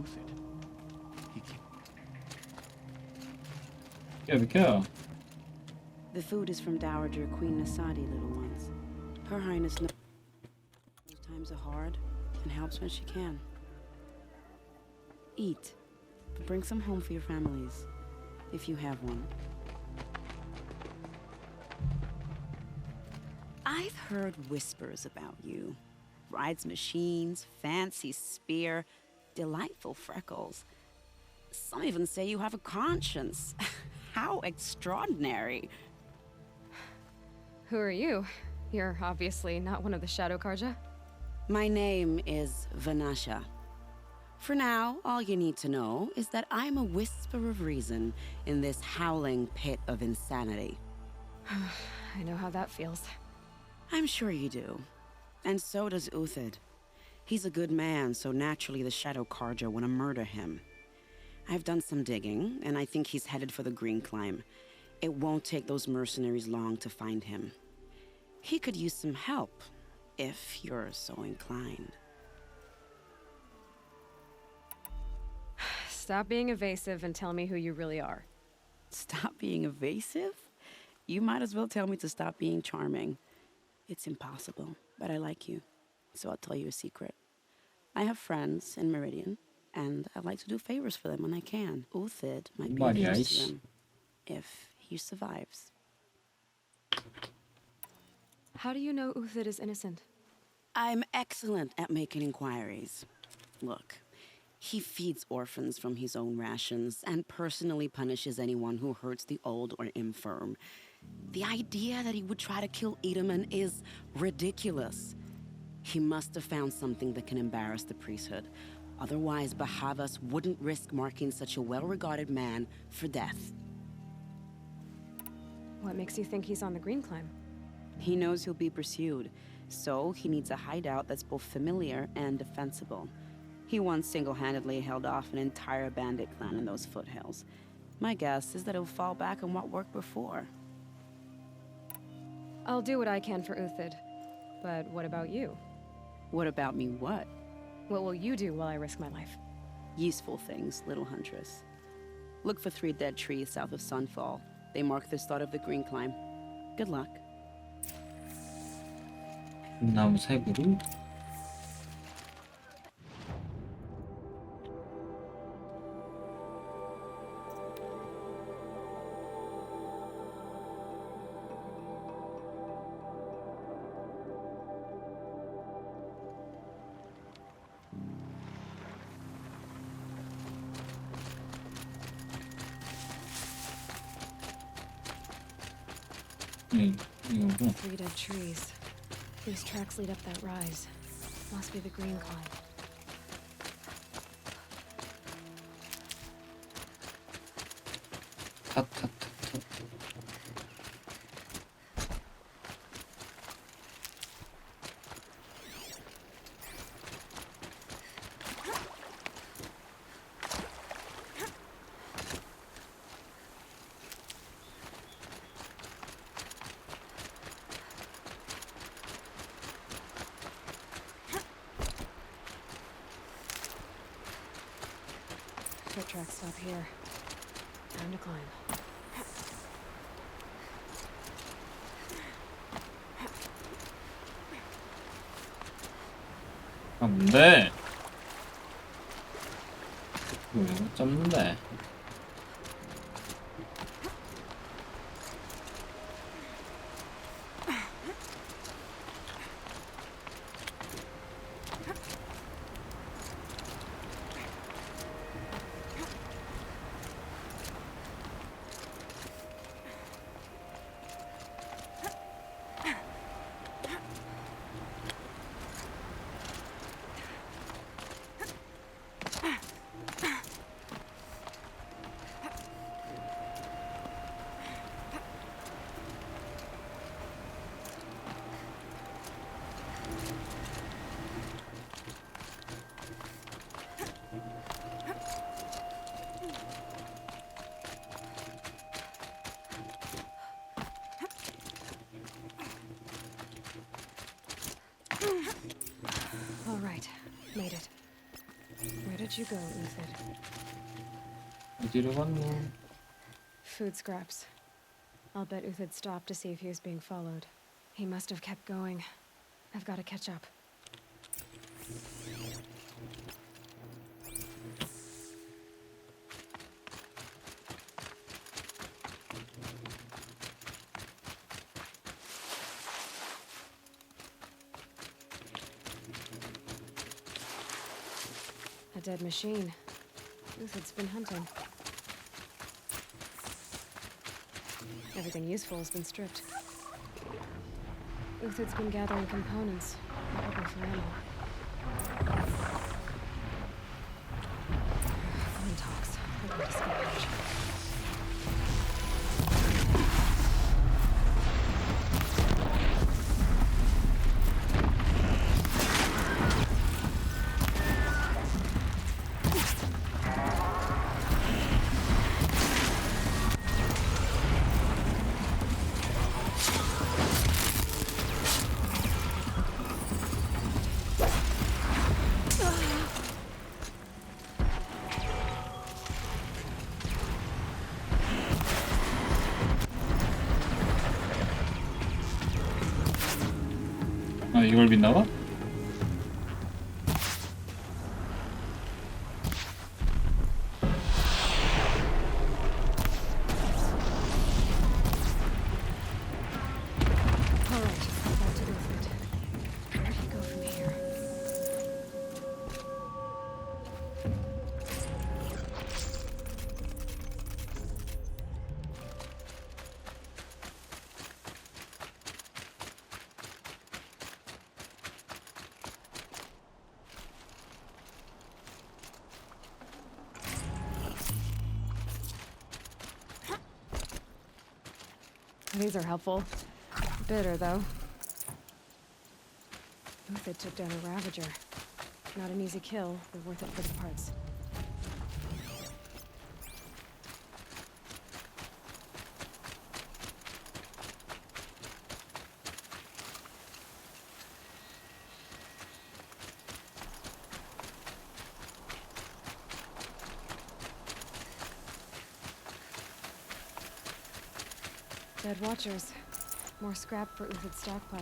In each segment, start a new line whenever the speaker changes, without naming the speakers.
Uthid. He can...
비켜.
The food is from Dowager Queen Nasadi, little ones. Her Highness knows times are hard and helps when she can. Eat, but bring some home for your families, if you have one. I've heard whispers about you. Rides machines, fancy spear, delightful freckles. Some even say you have a conscience. How extraordinary.
Who are you? You're obviously not one of the Shadow Karja.
My name is Vanasha. For now, all you need to know is that I'm a whisper of reason in this howling pit of insanity.
I know how that feels.
I'm sure you do. And so does Uthid. He's a good man, so naturally the Shadow Karja want to murder him. I've done some digging, and I think he's headed for the Green Climb. It won't take those mercenaries long to find him. He could use some help, if you're so inclined.
Stop being evasive and tell me who you really are.
Stop being evasive? You might as well tell me to stop being charming. It's impossible, but I like you, so I'll tell you a secret. I have friends in Meridian, and I like to do favors for them when I can. Uthid might be of use to them, if he survives.
How do you know Uthid is innocent?
I'm excellent at making inquiries. Look, he feeds orphans from his own rations and personally punishes anyone who hurts the old or infirm. The idea that he would try to kill Edaman is ridiculous. He must have found something that can embarrass the priesthood. Otherwise, Bahavas wouldn't risk marking such a well-regarded man for death.
What makes you think he's on the Green Climb?
He knows he'll be pursued, so he needs a hideout that's both familiar and defensible. He once single-handedly held off an entire bandit clan in those foothills. My guess is that he'll fall back on what worked before.
I'll do what I can for Uthid. But what about you?
What about me what?
What will you do while I risk my life?
Useful things, little huntress. Look for 3 dead trees south of Sunfall. They mark the start of the Green Climb. Good luck.
나무 새 그루. 이거구나.
3 dead trees. These tracks lead up that rise. Must be the Green Climb.
탓탓탓탓.
Foot tracks stop here. Time to climb.
아 뭔데? 왜 못 잡는데?
Where'd you go, Uthid?
어디로 갔노?
Food scraps. I'll bet Uthid stopped to see if he was being followed. He must have kept going. I've got to catch up. A dead machine. Uthid's been hunting. Everything useful has been stripped. Uthid's been gathering components, probably for ammo. Phone talks. I'm going to scavenge.
아, 이걸 빛나봐?
All right, back to Uthid. Where'd he go from here? These are helpful. Bitter, though. Uthid took down a Ravager. Not an easy kill, but worth it for the parts. Dead Watchers. More scrap for Uthid's stockpile.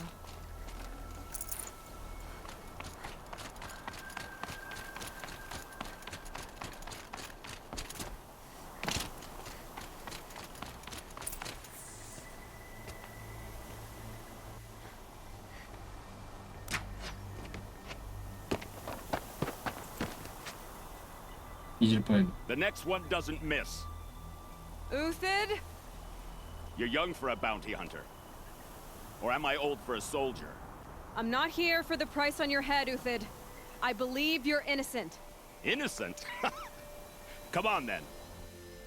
잊을 뻔했네.
The next one doesn't miss.
Uthid?
You're young for a bounty hunter. Or am I old for a soldier?
I'm not here for the price on your head, Uthid. I believe you're innocent.
Innocent? Come on then.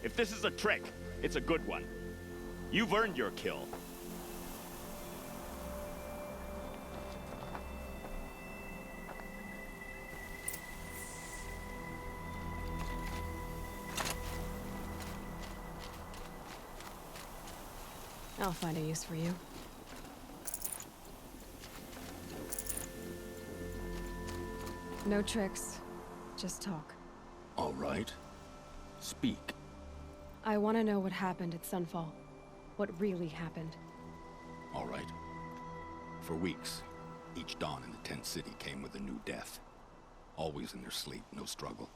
If this is a trick, it's a good one. You've earned your kill.
I'll find a use for you. No tricks, just talk.
All right. Speak.
I want to know what happened at Sunfall. What really happened.
All right. For weeks, each dawn in the tent city came with a new death. Always in their sleep, no struggle.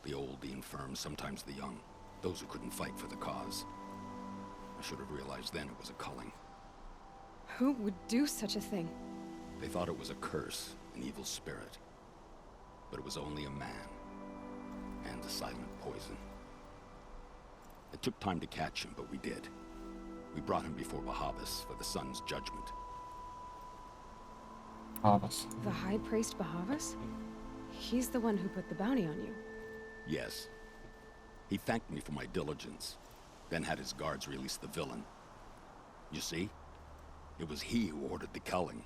The old, the infirm, sometimes the young. Those who couldn't fight for the cause. I should have realized then it was a culling.
Who would do such a thing?
They thought it was a curse, an evil spirit. But it was only a man. And a silent poison. It took time to catch him, but we did. We brought him before Bahavas for the sun's judgment.
알았어.
The High Priest Bahavas? He's the one who put the bounty on you.
Yes. He thanked me for my diligence, then had his guards release the villain. You see? It was he who ordered the culling.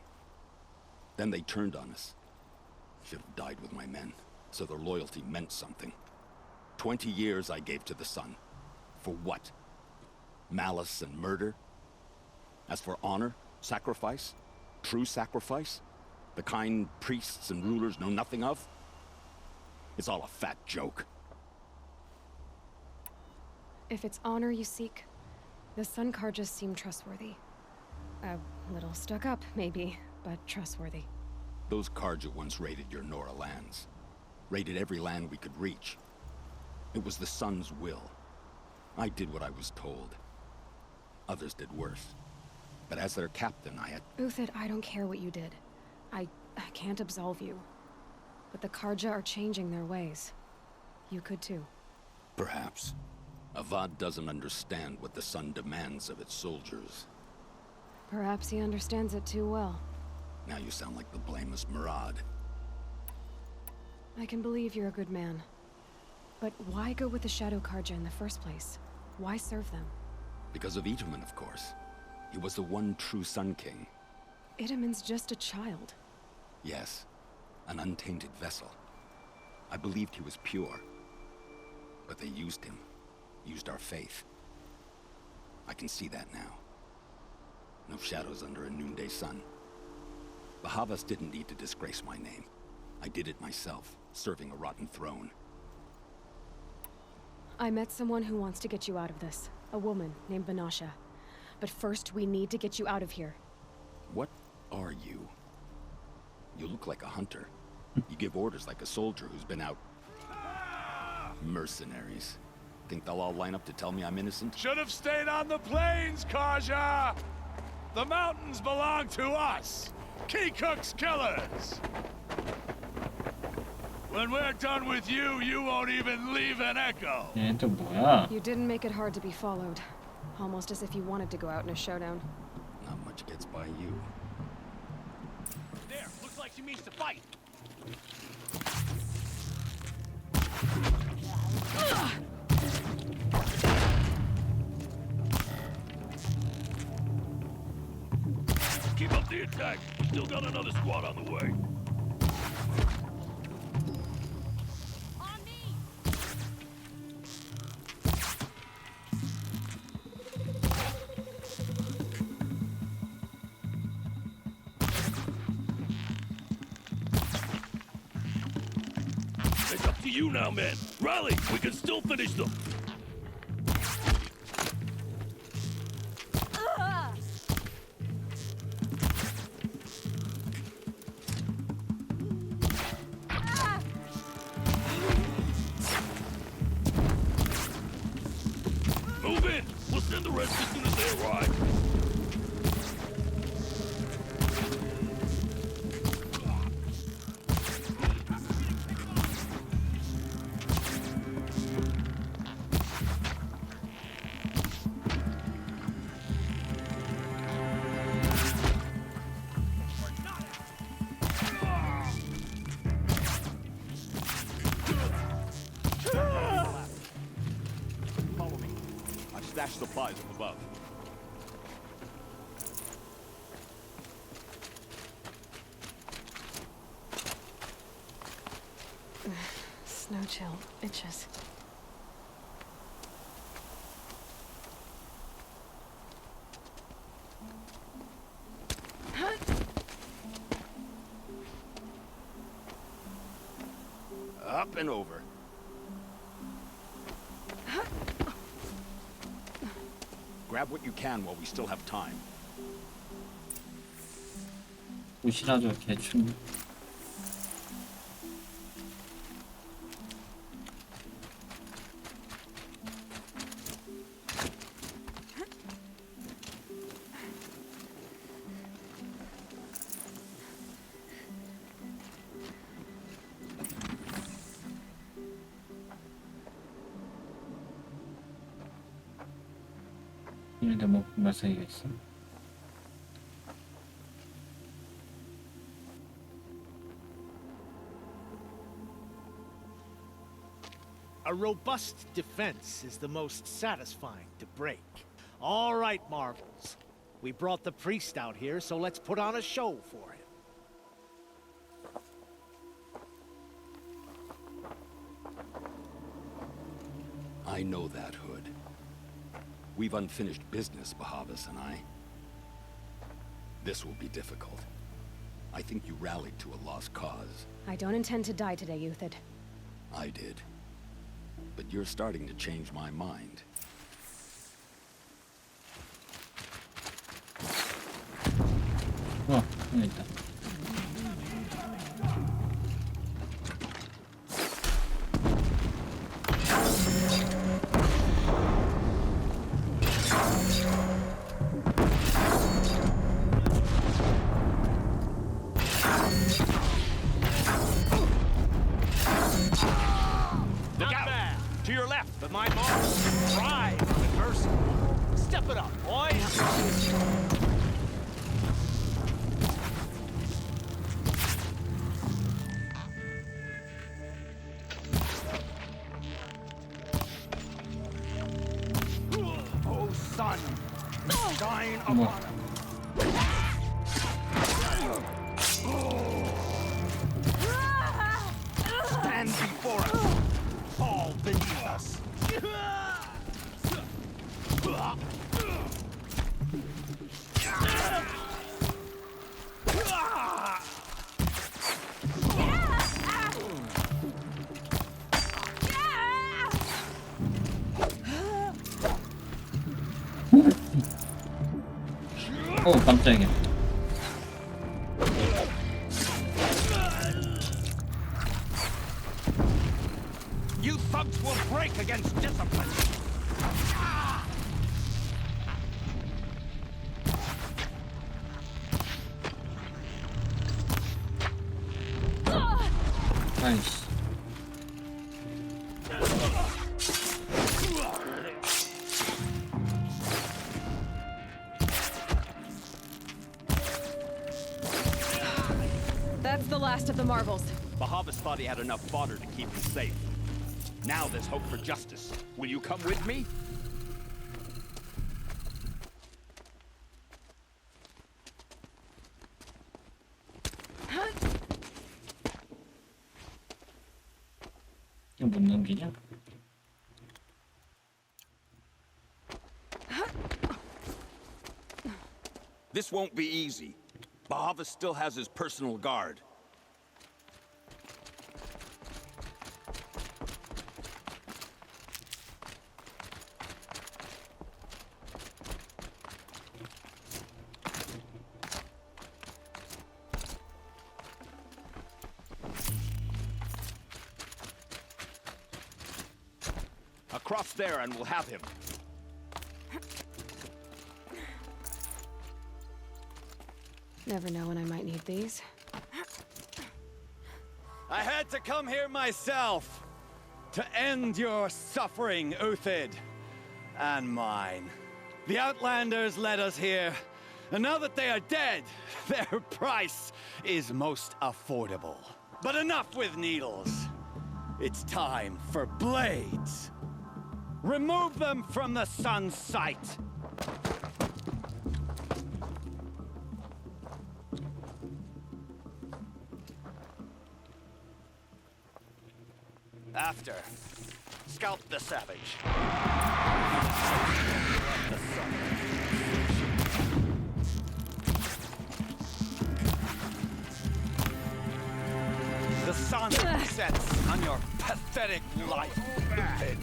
Then they turned on us. Should have died with my men, so their loyalty meant something. 20 years I gave to the sun. For what? Malice and murder? As for honor, sacrifice, true sacrifice, the kind priests and rulers know nothing of? It's all a fat joke.
If it's honor you seek, the Sun Karjas seem trustworthy. A little stuck up, maybe, but trustworthy.
Those Karja once raided your Nora lands. Raided every land we could reach. It was the Sun's will. I did what I was told. Others did worse. But as their captain, I had...
Uthid, I don't care what you did. I can't absolve you. But the Karja are changing their ways. You could too.
Perhaps. Avad doesn't understand what the Sun demands of its soldiers.
Perhaps he understands it too well.
Now you sound like the blameless Murad.
I can believe you're a good man. But why go with the Shadow Karja in the first place? Why serve them?
Because of Itaman, of course. He was the one true Sun King.
Itaman's just a child.
Yes, an untainted vessel. I believed he was pure. But they used him. Used our faith. I can see that now. No shadows under a noonday sun. Bahavas didn't need to disgrace my name. I did it myself, serving a rotten throne.
I met someone who wants to get you out of this. A woman named Banasha. But first, we need to get you out of here.
What are you? You look like a hunter. You give orders like a soldier who's been out... Mercenaries. Think they'll all line up to tell me I'm innocent?
Should have stayed on the plains, Kaja! The mountains belong to us! Keecook's killers! When we're done with you, you won't even leave an echo!
얘는 또 뭐야?
You didn't make it hard to be followed. Almost as if you wanted to go out in a showdown.
Not much gets by you.
There, looks like she means to fight! Keep up the attack! Still got another squad on the way!
On me!
It's up to you now, men! Rally! We can still finish them! Move in! We'll send the rest as soon as they arrive! Follow me. I've stashed supplies up above.
Snow chill. Itches.
Up and over. Grab what you can while we still have time.
무시하죠, 개충. 이런데 뭐 말사이가 있어?
A robust defense is the most satisfying to break. All right, Marvels. We brought the priest out here, so let's put on a show for him.
I know that, Hood. We've unfinished business, Bahavas and I. This will be difficult. I think you rallied to a lost cause.
I don't intend to die today, Uthid.
I did. But you're starting to change my mind.
여기 있다.
Look out! To your left, but my marks thrive on adversity. Step it up, boys! Oh, sun, shine upon us. Stand before us, fall beneath us.
오, 깜짝이야.
You thugs will break against discipline.
아이씨.
That's the last of the marvels.
Bahavas thought he had enough fodder to keep him safe. Now there's hope for justice. Will you come with me?
이거 못 넘기냐?
This won't be easy. Bahavas still has his personal guard.
Across there and we'll have him.
Never know when I might need these.
I had to come here myself to end your suffering, Uthid, and mine. The Outlanders led us here, and now that they are dead, their price is most affordable. But enough with needles. It's time for blades. Remove them from the sun's sight. After, scalp the savage. The sun sets on your pathetic life, Uthid.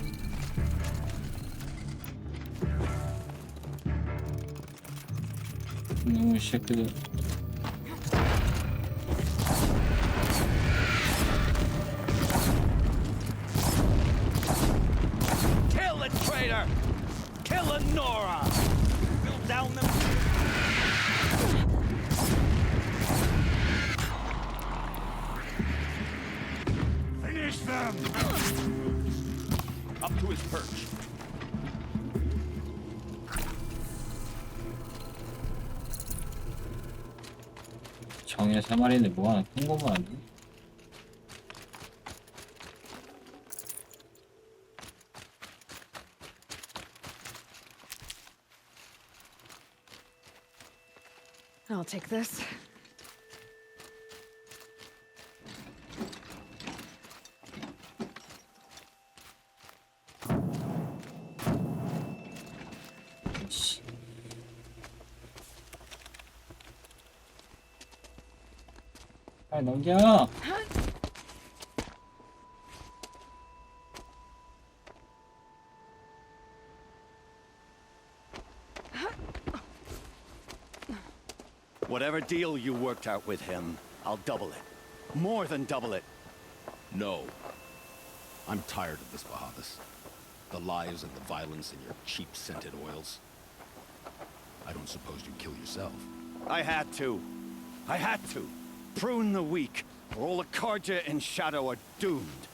너무 새끼들.
Kill the traitor! Kill Nora! Build down them.
Finish them! Up to his perch.
정예 3마리인데 뭐 하나 큰 거만 안 돼?
I'll take this.
씨. 빨리 넘겨.
Whatever deal you worked out with him, I'll double it. More than double it.
No. I'm tired of this, Bahavas. The lies and the violence in your cheap scented oils. I don't suppose you'd kill yourself.
I had to. I had to. Prune the weak, or all the Karja in shadow are doomed.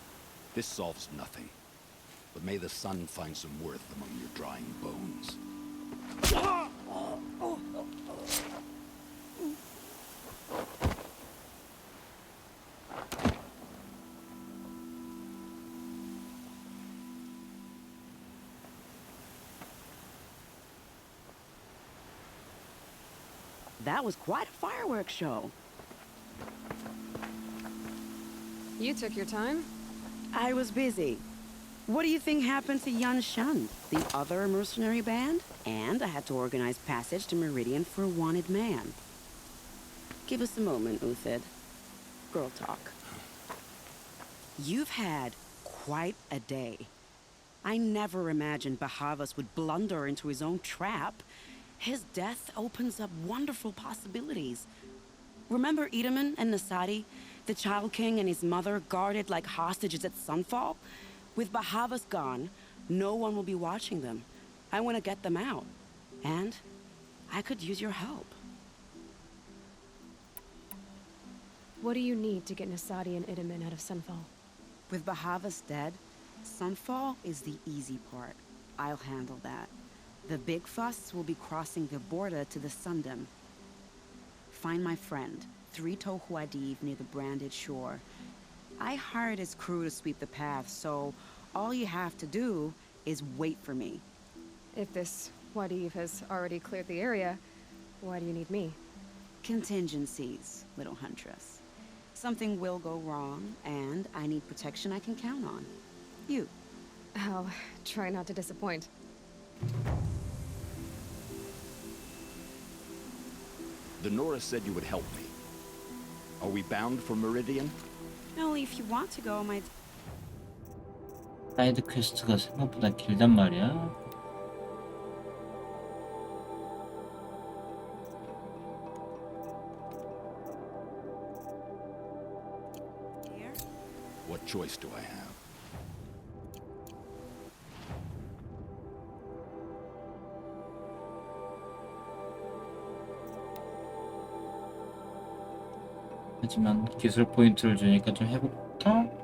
This solves nothing. But may the sun find some worth among your drying bones.
That was quite a fireworks show.
You took your time?
I was busy. What do you think happened to Yan Shan, the other mercenary band? And I had to organize passage to Meridian for a wanted man. Give us a moment, Uthid. Girl talk. You've had quite a day. I never imagined Bahavas would blunder into his own trap. His death opens up wonderful possibilities. Remember Edaman and Nasadi? The Child King and his mother guarded like hostages at sunfall? With Bahavas gone, no one will be watching them. I want to get them out. And I could use your help.
What do you need to get Nasadi and Idaman out of Sunfall?
With Bahavas dead, Sunfall is the easy part. I'll handle that. The big fuss will be crossing the border to the Sundom. Find my friend, 3 Tohuadiv near the branded shore. I hired his crew to sweep the path, so all you have to do is wait for me.
If this Wadiv has already cleared the area, why do you need me?
Contingencies, little huntress. Something will go wrong, and I need protection I can count on. You.
I'll try not to disappoint.
The Nora said you would help me. Are we bound for Meridian?
Only if you want to go, my...
사이드 퀘스트가 생각보다 길단 말이야.
What choice do I have?
하지만 기술 포인트를 주니까 좀 해볼까?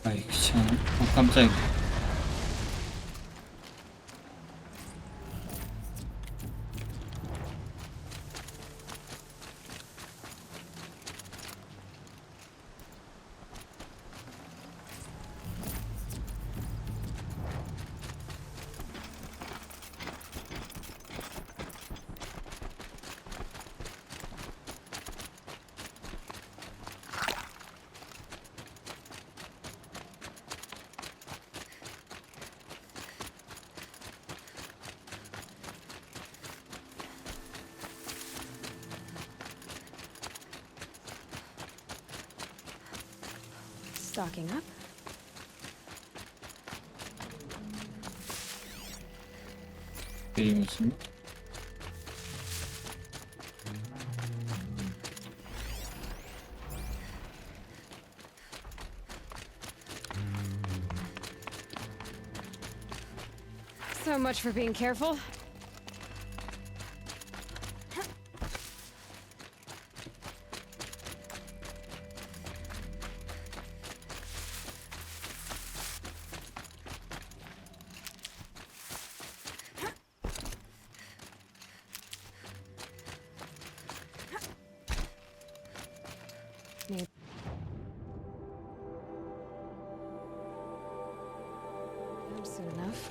아이 귀찮아. 깜짝이야.
Stocking up.
이게 무슨?
So much for being careful. Soon enough.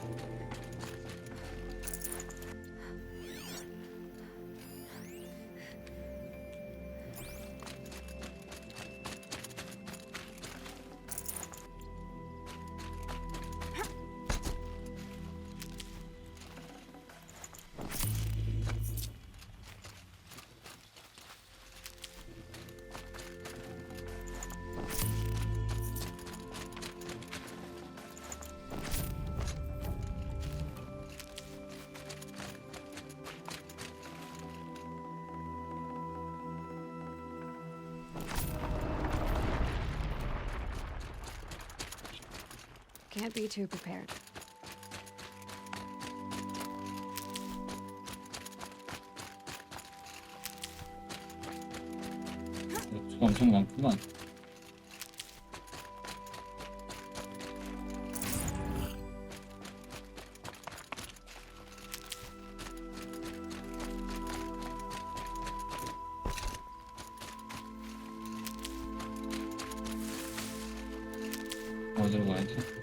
Can't be too prepared.
수가 엄청 많구만. 어디로 가야지?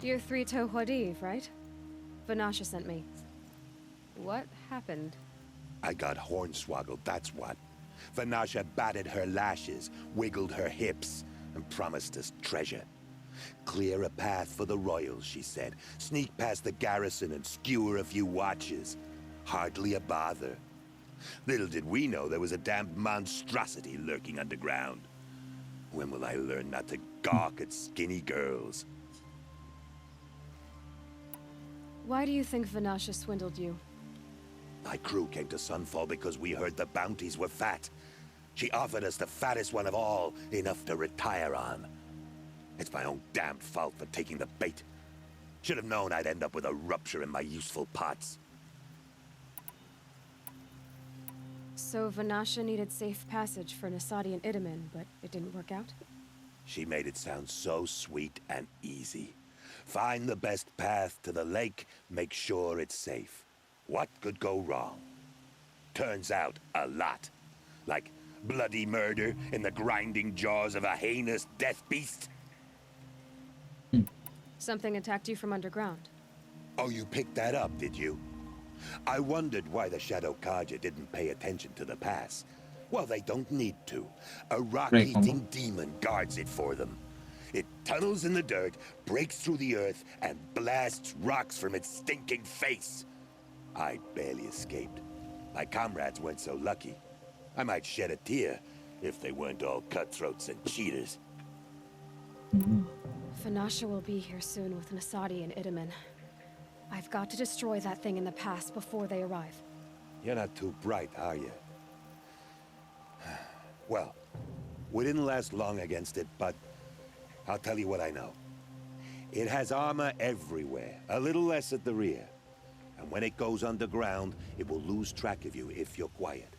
You're Three-Toe Huadiv, right? Vanasha sent me. What happened?
I got hornswoggled, that's what. Vanasha batted her lashes, wiggled her hips, and promised us treasure. Clear a path for the royals, she said. Sneak past the garrison and skewer a few watches. Hardly a bother. Little did we know there was a damned monstrosity lurking underground. When will I learn not to gawk at skinny girls?
Why do you think Vanasha swindled you?
My crew came to Sunfall because we heard the bounties were fat. She offered us the fattest one of all, enough to retire on. It's my own damned fault for taking the bait. Should have known I'd end up with a rupture in my useful parts.
So Vanasha needed safe passage for Nasadi and Idaman, but it didn't work out?
She made it sound so sweet and easy. Find the best path to the lake, make sure it's safe. What could go wrong? Turns out, a lot. Like bloody murder in the grinding jaws of a heinous death beast.
Something attacked you from underground.
Oh, you picked that up, did you? I wondered why the Shadow Kaja didn't pay attention to the pass. Well, they don't need to. A rock-eating demon guards it for them. It tunnels in the dirt, breaks through the earth, and blasts rocks from its stinking face. I barely escaped. My comrades weren't so lucky. I might shed a tear if they weren't all cutthroats and cheaters.
Vanasha will be here soon with Nasadi and Idaman. I've got to destroy that thing in the pass before they arrive.
You're not too bright, are you? Well, we didn't last long against it, but I'll tell you what I know. It has armor everywhere, a little less at the rear. And when it goes underground, it will lose track of you if you're quiet.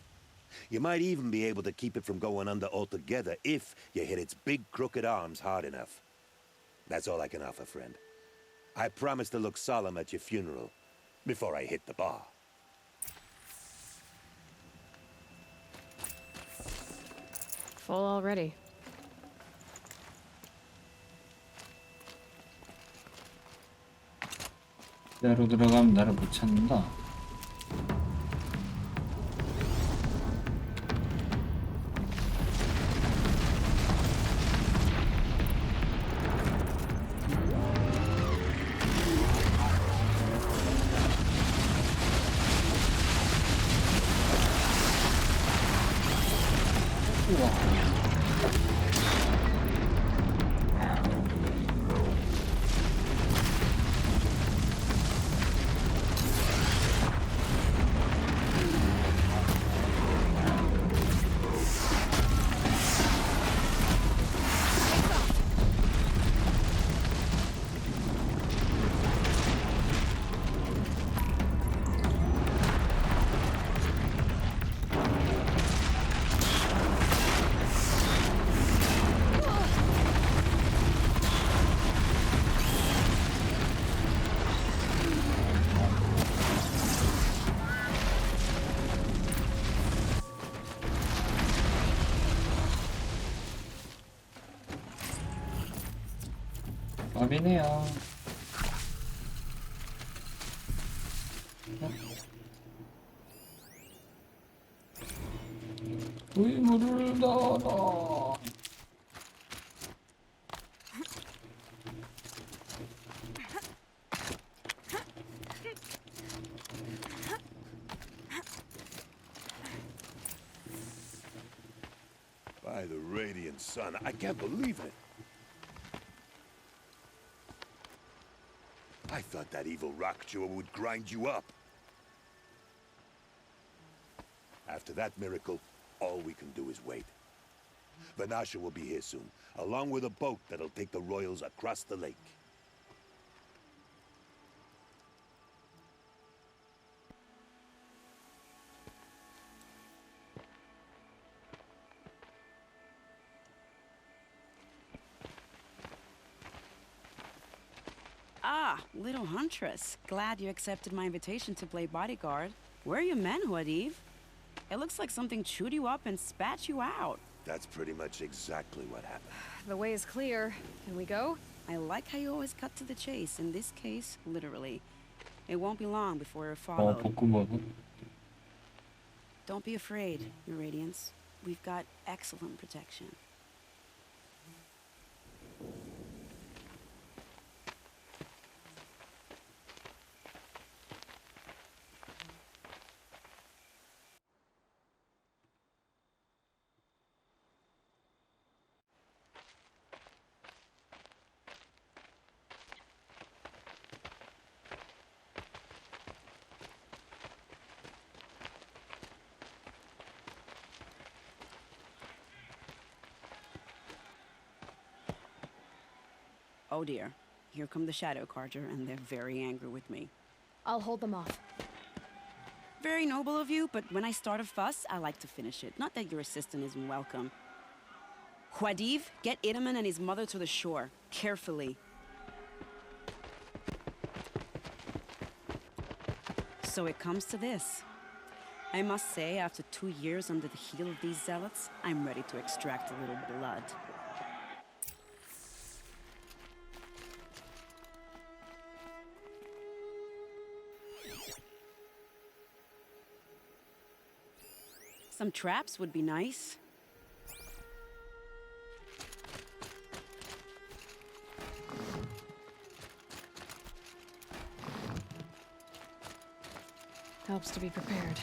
You might even be able to keep it from going under altogether if you hit its big crooked arms hard enough. That's all I can offer, friend. I promise to look solemn at your funeral before I hit the bar.
Full already.
대로 들어가면 나를 못 찾는다. 밥이네요. 의무를 다하라.
By the radiant sun, I can't believe it. I thought that evil rock chewer would grind you up. After that miracle, all we can do is wait. Vanasha will be here soon, along with a boat that'll take the royals across the lake.
Ah, little huntress. Glad you accepted my invitation to play bodyguard. Where are your men, Huadiv? It looks like something chewed you up and spat you out.
That's pretty much exactly what happened.
The way is clear. Can we go?
I like how you always cut to the chase. In this case, literally. It won't be long before you're followed.
볶음밥은?
Don't be afraid, Your Radiance. We've got excellent protection. Oh dear, here come the Shadow Carter, and they're very angry with me.
I'll hold them off.
Very noble of you, but when I start a fuss, I like to finish it. Not that your assistant isn't welcome. Huadiv, get Idaman and his mother to the shore. Carefully. So it comes to this. I must say, after 2 years under the heel of these zealots, I'm ready to extract a little blood. Some traps would be nice.
Helps to be prepared.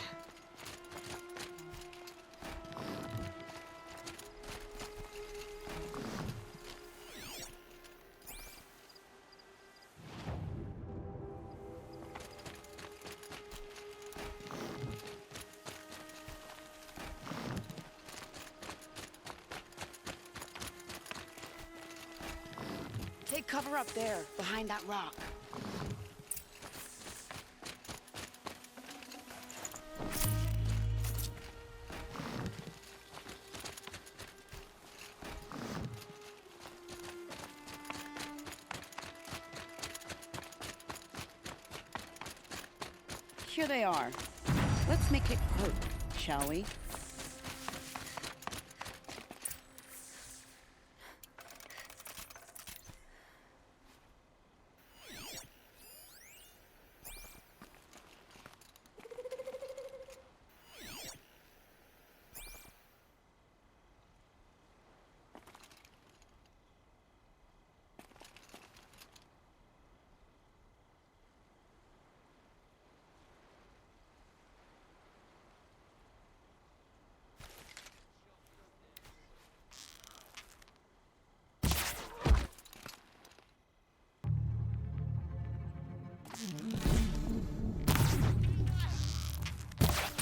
Take cover up there, behind that rock. Here they are. Let's make it hurt, shall we?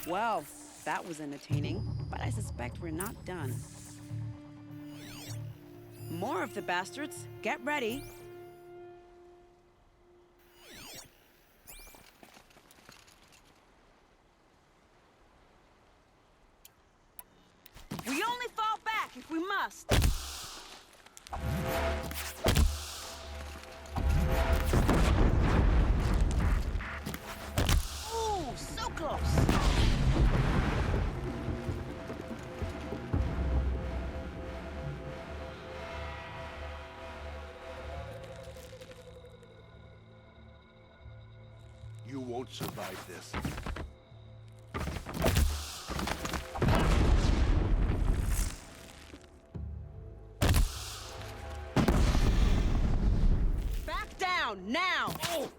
Well, that was entertaining, but I suspect we're not done. More of the bastards. Get ready. We only fall back if we must. Ooh, so close.
You won't survive this.
Back down, now! Oh.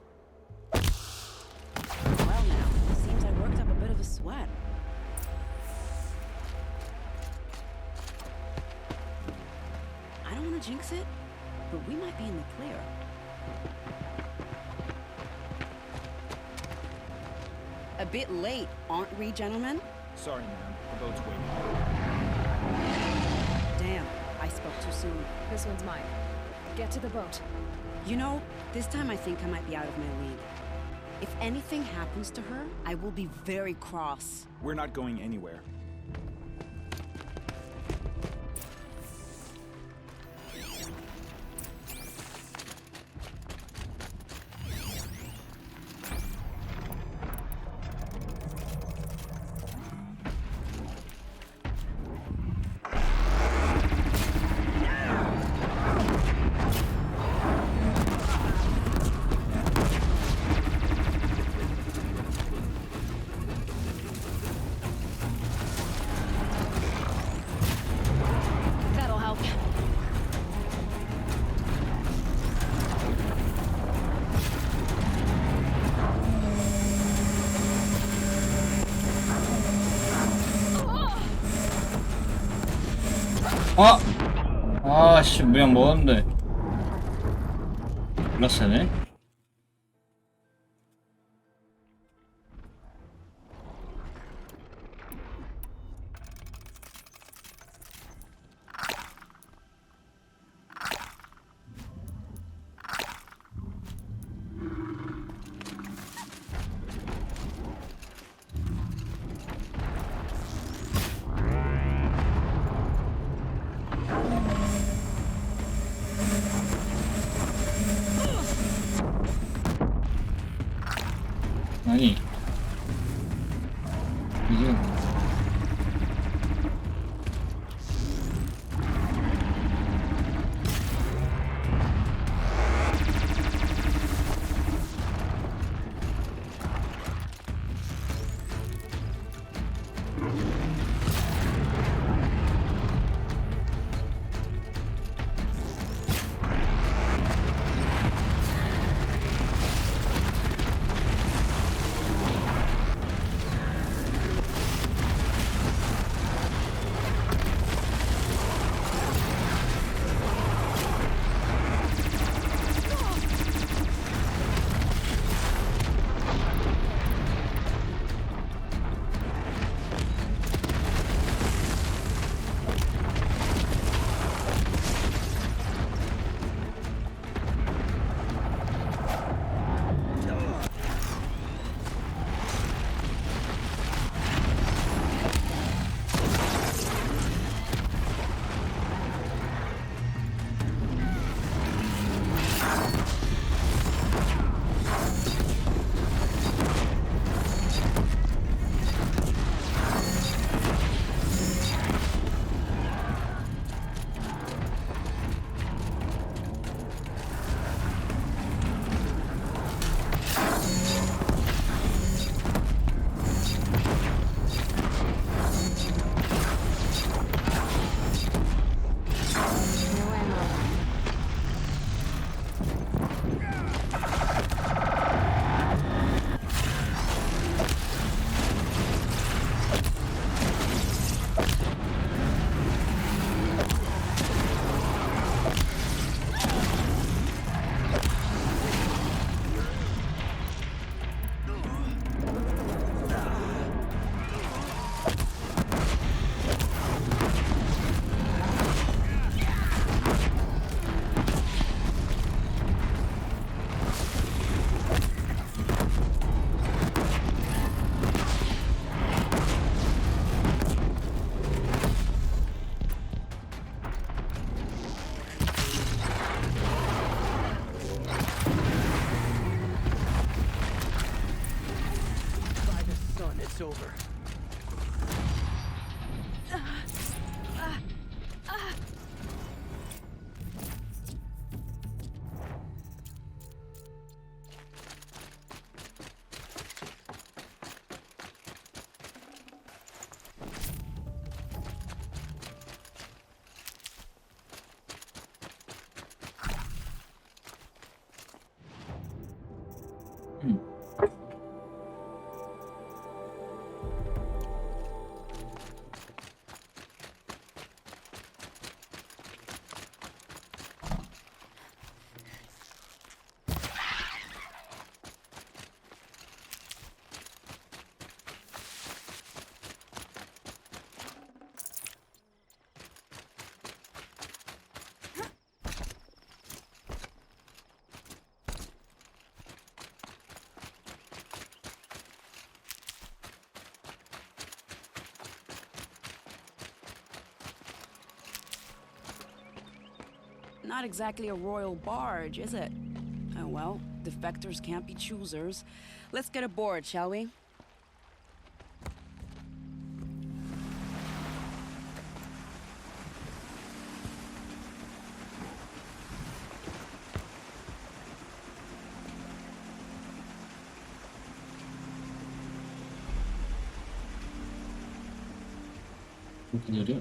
Well now, seems I worked up a bit of a sweat. I don't want to jinx it, but we might be in the clear. A bit late, aren't we, gentlemen?
Sorry, ma'am. The boat's waiting.
Damn, I spoke too soon.
This one's mine. Get to the boat.
You know, this time I think I might be out of my league. If anything happens to her, I will be very cross.
We're not going anywhere.
That'll help.
아씨 무양 먹었는데 졸라 세네.
Not exactly a royal barge, is it? Oh well, defectors can't be choosers. Let's get aboard, shall we?
그렇게 느려?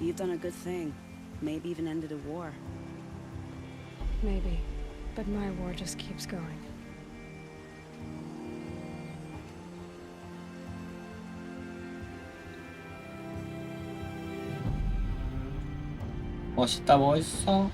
You've done a good thing. Maybe even ended a war.
Maybe. But my war just keeps going.
멋있다 멋있어.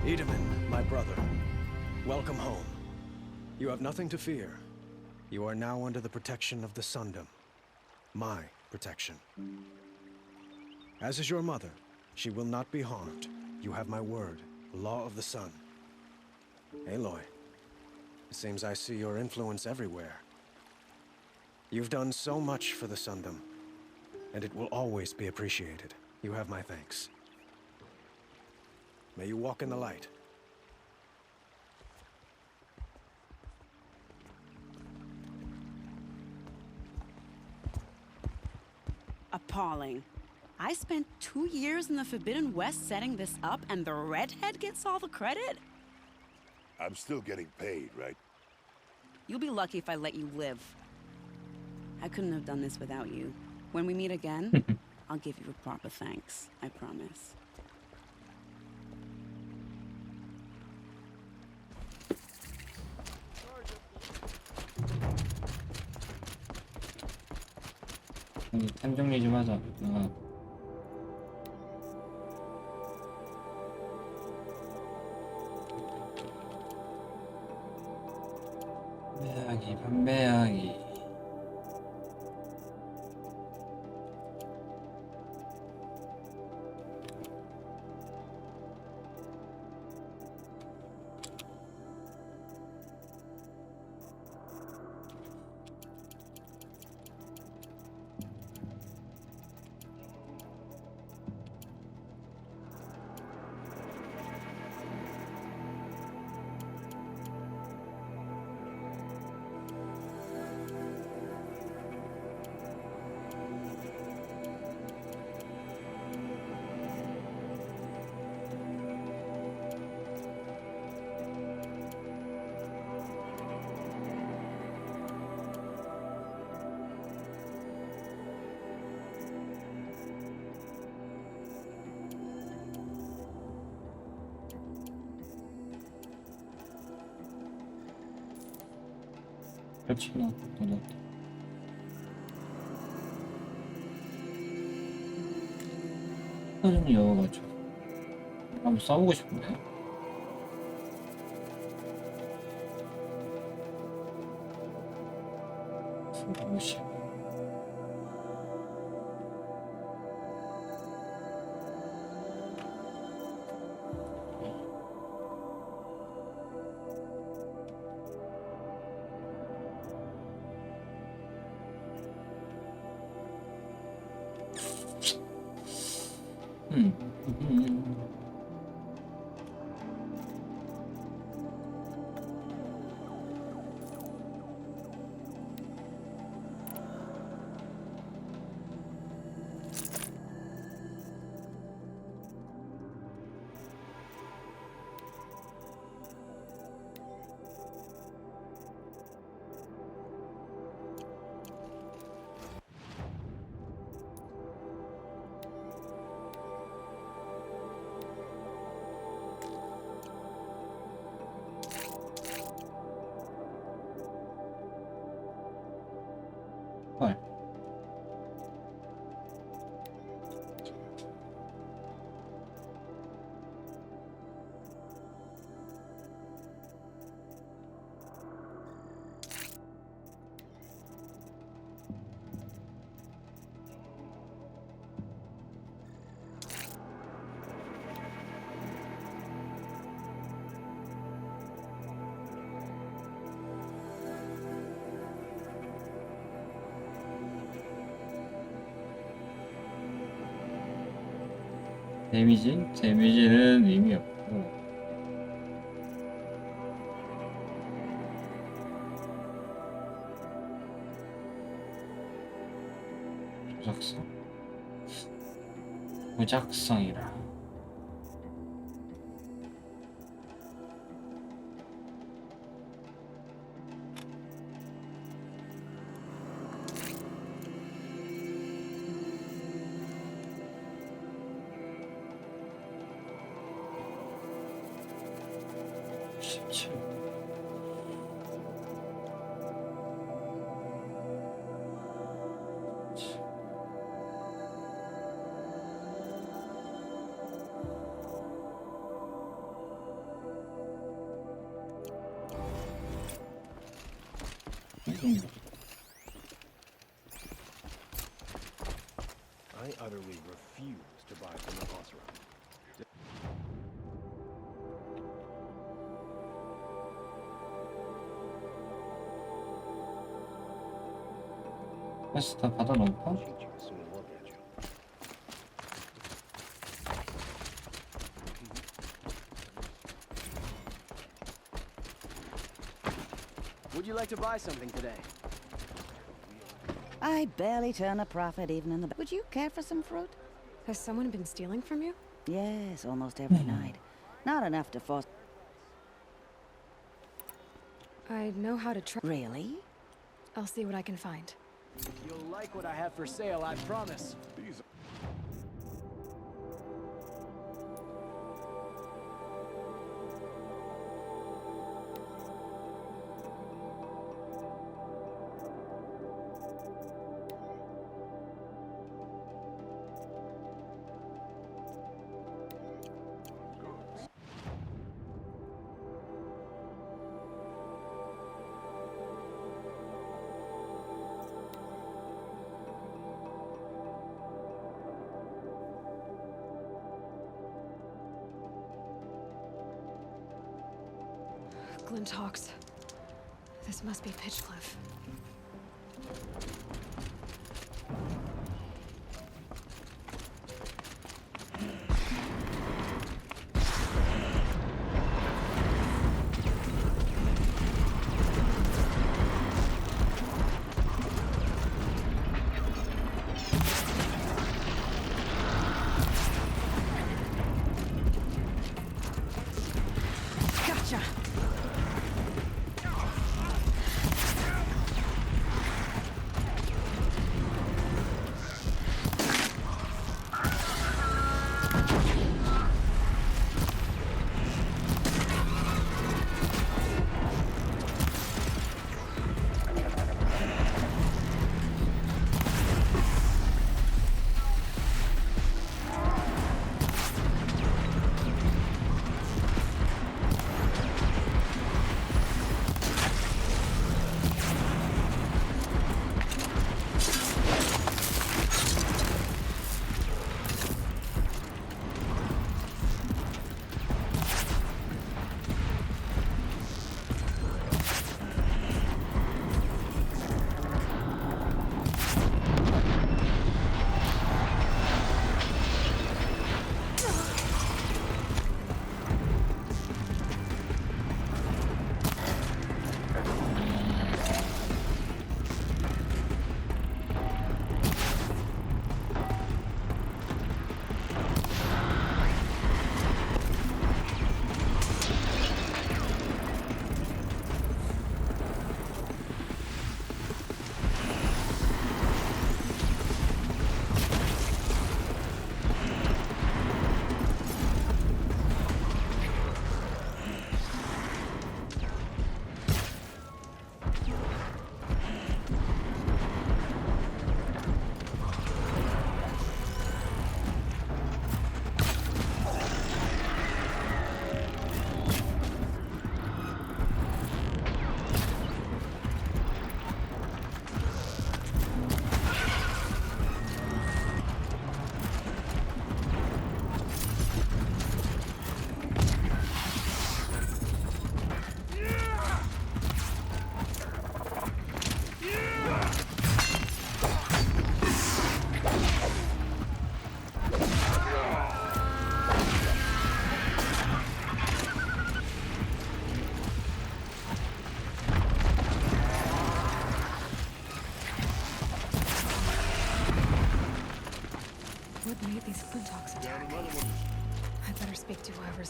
Edaman, my brother, welcome home. You have nothing to fear. You are now under the protection of the Sundom. My protection. As is your mother, she will not be harmed. You have my word, the law of the sun. Aloy, it seems I see your influence everywhere. You've done so much for the Sundom, and it will always be appreciated. You have my thanks. May you walk in the light.
Appalling. I spent 2 years in the Forbidden West setting this up, and the redhead gets all the credit?
I'm still getting paid, right?
You'll be lucky if I let you live. I couldn't have done this without you. When we meet again, I'll give you a proper thanks. I promise.
템 정리 좀 하자. 판매하기, 판매하기. 그렇지나 넣었다. 사진이 여가지고 한번 써보고 싶은데. 뭐지? 데미지? 데미지는 의미 없고. 조작성? 무작성이라.
I utterly refuse to buy from the Basra.
퀘스트 다 받아놓을까?
Teacher will soon look at you.
Would you like to buy something today?
I barely turn a profit even in the... Would you care for some fruit?
Has someone been stealing from you?
Yes, almost every night. Not enough to force...
I know how to try.
Really?
I'll see what I can find.
You'll like what I have for sale, I promise.
Glint Hawks. This must be Pitchcliff.
Gotcha!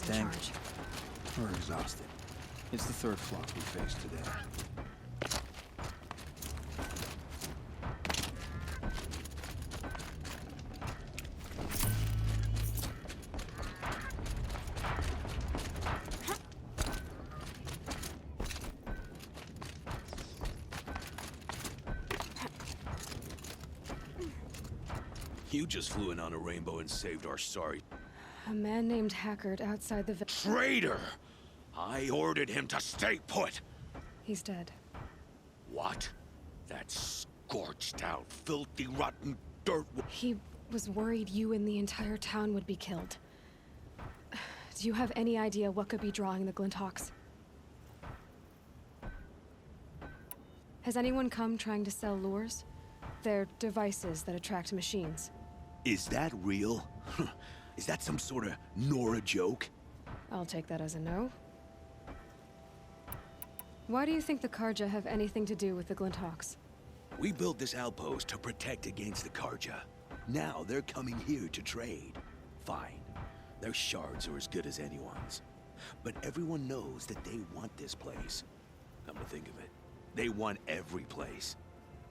whoever's in
Thank
charge.
We're exhausted. It's the third flop we faced today.
You just flew in on a rainbow and saved our sorry
A man named Hackard outside the
traitor! I ordered him to stay put!
He's dead.
What? That scorched out, filthy, rotten dirt.
He was worried you and the entire town would be killed. Do you have any idea what could be drawing the Glinthawks? Has anyone come trying to sell lures? They're devices that attract machines.
Is that real? Is that some sort of Nora joke?
I'll take that as a no. Why do you think the Karja have anything to do with the Glinthawks?
We built this outpost to protect against the Karja. Now they're coming here to trade. Fine. Their shards are as good as anyone's. But everyone knows that they want this place. Come to think of it, they want every place.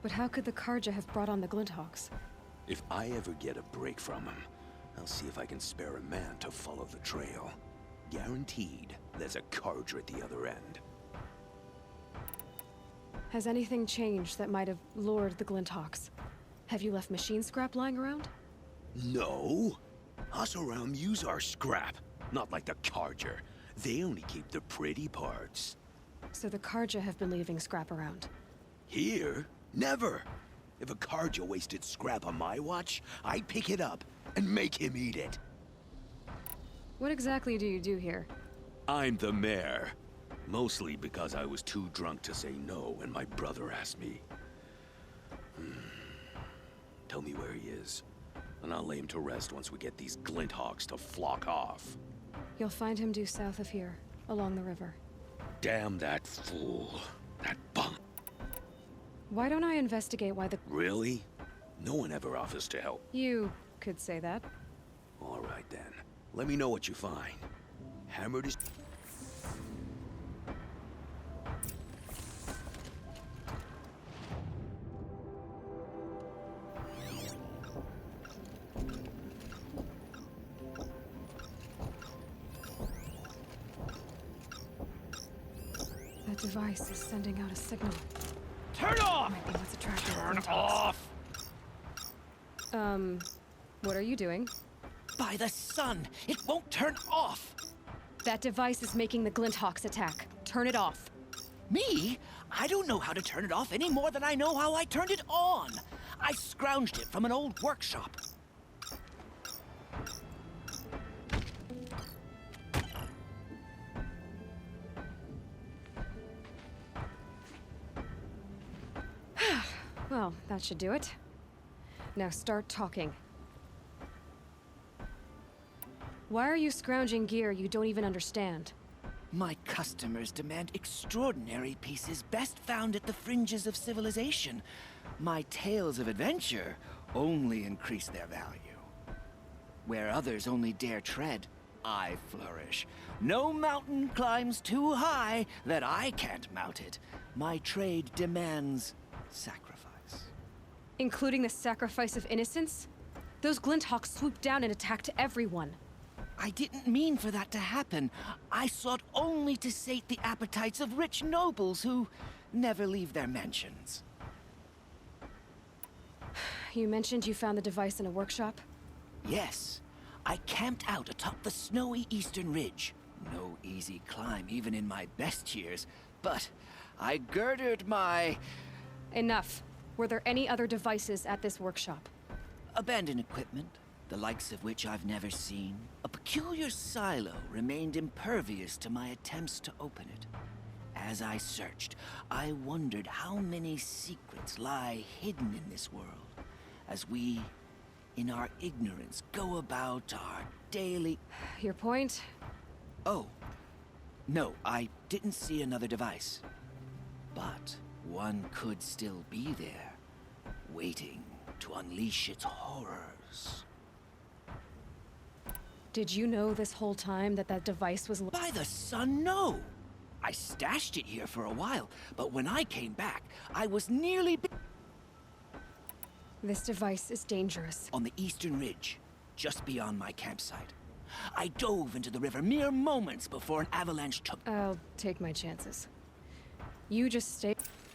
But how could the Karja have brought on the Glinthawks?
If I ever get a break from them, I'll see if I can spare a man to follow the trail. Guaranteed, there's a Karja at the other end.
Has anything changed that might have lured the Glinthawks? Have you left machine scrap lying around?
No. Us around use our scrap. Not like the Karja. They only keep the pretty parts.
So the Karja have been leaving scrap around?
Here? Never. If a Karja wasted scrap on my watch, I'd pick it up and make him eat it.
What exactly do you do here?
I'm the mayor. Mostly because I was too drunk to say no when my brother asked me. Tell me where he is, and I'll lay him to rest once we get these Glinthawks to flock off.
You'll find him due south of here, along the river.
Damn that fool. That bum.
Why don't I investigate why the...
Really? No one ever offers to help.
You could say that.
All right, then. Let me know what you find. Hammered is...
That device is sending out a signal.
Turn off!
Might be what's attracting the
Turn
Glinthawks.
off!
What are you doing?
By the sun! It won't turn off!
That device is making the Glinthawks attack. Turn it off.
Me? I don't know how to turn it off any more than I know how I turned it on. I scrounged it from an old workshop.
Well, that should do it. Now start talking. Why are you scrounging gear you don't even understand?
My customers demand extraordinary pieces best found at the fringes of civilization. My tales of adventure only increase their value. Where others only dare tread, I flourish. No mountain climbs too high that I can't mount it. My trade demands sacrifice.
Including the sacrifice of innocence? Those Glinthawks swooped down and attacked everyone.
I didn't mean for that to happen. I sought only to sate the appetites of rich nobles who never leave their mansions.
You mentioned you found the device in a workshop?
Yes. I camped out atop the snowy eastern ridge. No easy climb even in my best years, but I girded my...
Enough. Were there any other devices at this workshop?
abandoned equipment, the likes of which I've never seen. A peculiar silo remained impervious to my attempts to open it. As I searched, I wondered how many secrets lie hidden in this world, as we, in our ignorance, go about our daily...
Your point?
Oh, no, I didn't see another device. But one could still be there, waiting to unleash its horrors.
Did you know this whole time that that device was...
By the sun, no! I stashed it here for a while, but when I came back, I was nearly...
This device is dangerous.
On the eastern ridge, just beyond my campsite. I dove into the river mere moments before an avalanche took...
I'll take my chances. You just stay...